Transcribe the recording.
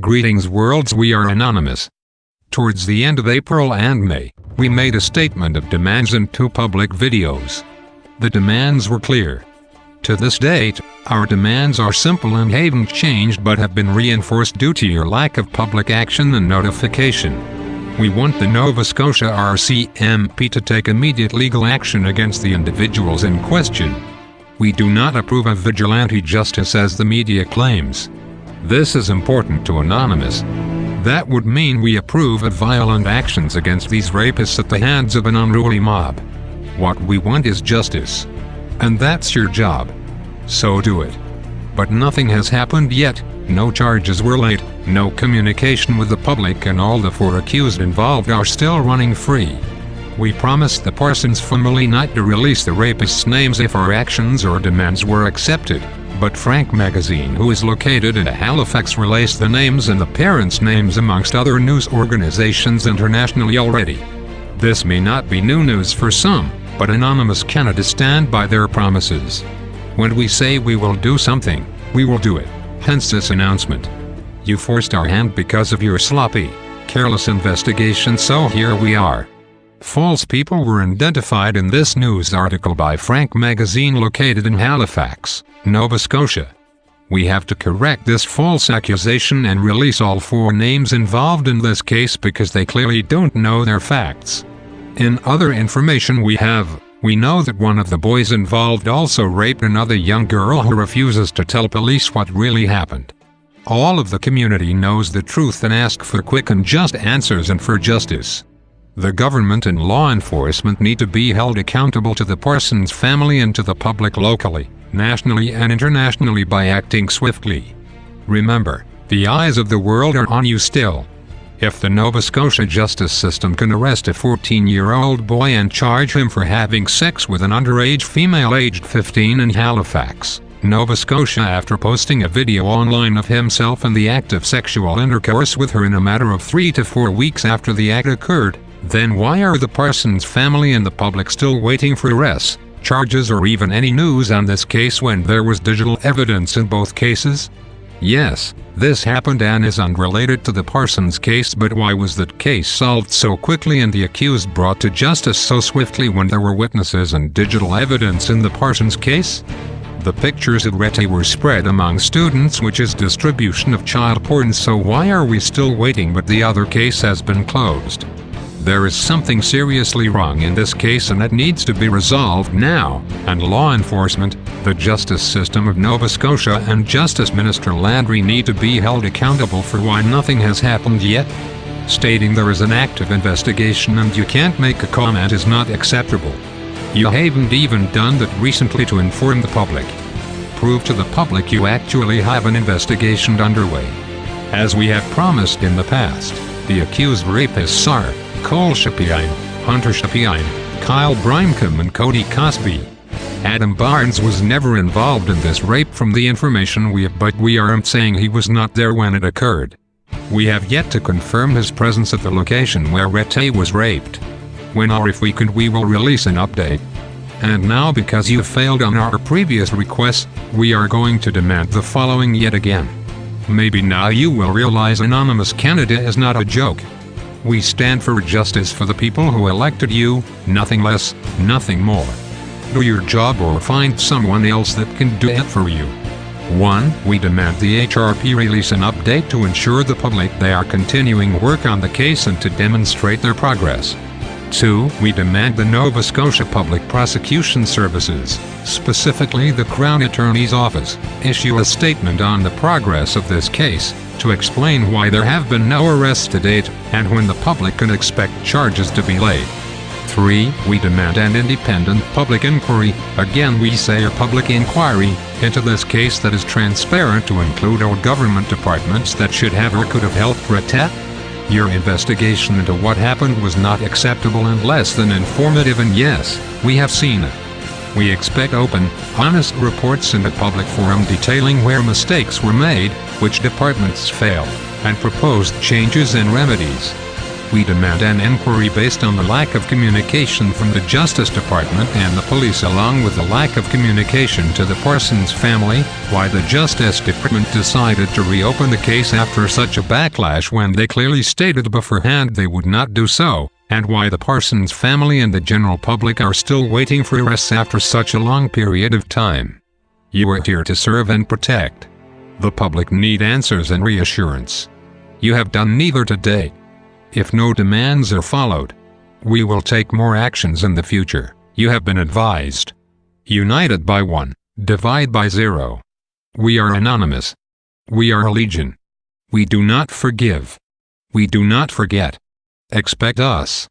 Greetings worlds, we are Anonymous. Towards the end of April and May, we made a statement of demands in 2 public videos. The demands were clear. To this date, our demands are simple and haven't changed but have been reinforced due to your lack of public action and notification. We want the Nova Scotia RCMP to take immediate legal action against the individuals in question. We do not approve of vigilante justice as the media claims. This is important to Anonymous. That would mean we approve of violent actions against these rapists at the hands of an unruly mob. What we want is justice. And that's your job. So do it. But nothing has happened yet, no charges were laid, no communication with the public, and all the 4 accused involved are still running free. We promised the Parsons family not to release the rapists' names if our actions or demands were accepted, but Frank Magazine, who is located in Halifax, released the names and the parents' names amongst other news organizations internationally already. This may not be new news for some, but Anonymous Canada stand by their promises. When we say we will do something, we will do it, hence this announcement. You forced our hand because of your sloppy, careless investigation, so here we are. False people were identified in this news article by Frank Magazine located in Halifax, Nova Scotia. We have to correct this false accusation and release all 4 names involved in this case because they clearly don't know their facts. In other information we know that one of the boys involved also raped another young girl who refuses to tell police what really happened. All of the community knows the truth and ask for quick and just answers and for justice. The government and law enforcement need to be held accountable to the Parsons family and to the public locally, nationally and internationally by acting swiftly. Remember, the eyes of the world are on you still. If the Nova Scotia justice system can arrest a 14-year-old boy and charge him for having sex with an underage female aged 15 in Halifax, Nova Scotia, after posting a video online of himself in the act of sexual intercourse with her in a matter of 3 to 4 weeks after the act occurred, then why are the Parsons family and the public still waiting for arrests, charges, or even any news on this case when there was digital evidence in both cases? Yes, this happened and is unrelated to the Parsons case, but why was that case solved so quickly and the accused brought to justice so swiftly when there were witnesses and digital evidence in the Parsons case? The pictures of Rete were spread among students, which is distribution of child porn, so why are we still waiting but the other case has been closed? There is something seriously wrong in this case and it needs to be resolved now, and law enforcement, the justice system of Nova Scotia and Justice Minister Landry need to be held accountable for why nothing has happened yet. Stating there is an active investigation and you can't make a comment is not acceptable. You haven't even done that recently to inform the public. Prove to the public you actually have an investigation underway. As we have promised in the past, the accused rapists are Cole Shapien, Hunter Shapien, Kyle Brimcom and Cody Cosby. Adam Barnes was never involved in this rape from the information we have, but we aren't saying he was not there when it occurred. We have yet to confirm his presence at the location where Rete was raped. When or if we could, we will release an update. And now, because you failed on our previous requests, we are going to demand the following yet again. Maybe now you will realize Anonymous Canada is not a joke. We stand for justice for the people who elected you, nothing less, nothing more. Do your job or find someone else that can do it for you. 1. We demand the HRP release an update to ensure the public they are continuing work on the case and to demonstrate their progress. 2. We demand the Nova Scotia Public Prosecution Services, specifically the Crown Attorney's Office, issue a statement on the progress of this case, to explain why there have been no arrests to date, and when the public can expect charges to be laid. 3. We demand an independent public inquiry, again we say a public inquiry, into this case that is transparent to include all government departments that should have or could have helped Rete. Your investigation into what happened was not acceptable and less than informative, and yes, we have seen it. We expect open, honest reports in a public forum detailing where mistakes were made, which departments failed, and proposed changes and remedies. We demand an inquiry based on the lack of communication from the Justice Department and the police, along with the lack of communication to the Parsons family, why the Justice Department decided to reopen the case after such a backlash when they clearly stated beforehand they would not do so, and why the Parsons family and the general public are still waiting for arrests after such a long period of time. You are here to serve and protect. The public need answers and reassurance. You have done neither to date. If no demands are followed, we will take more actions in the future. You have been advised. United by one, divide by zero. We are anonymous. We are a legion. We do not forgive. We do not forget. Expect us.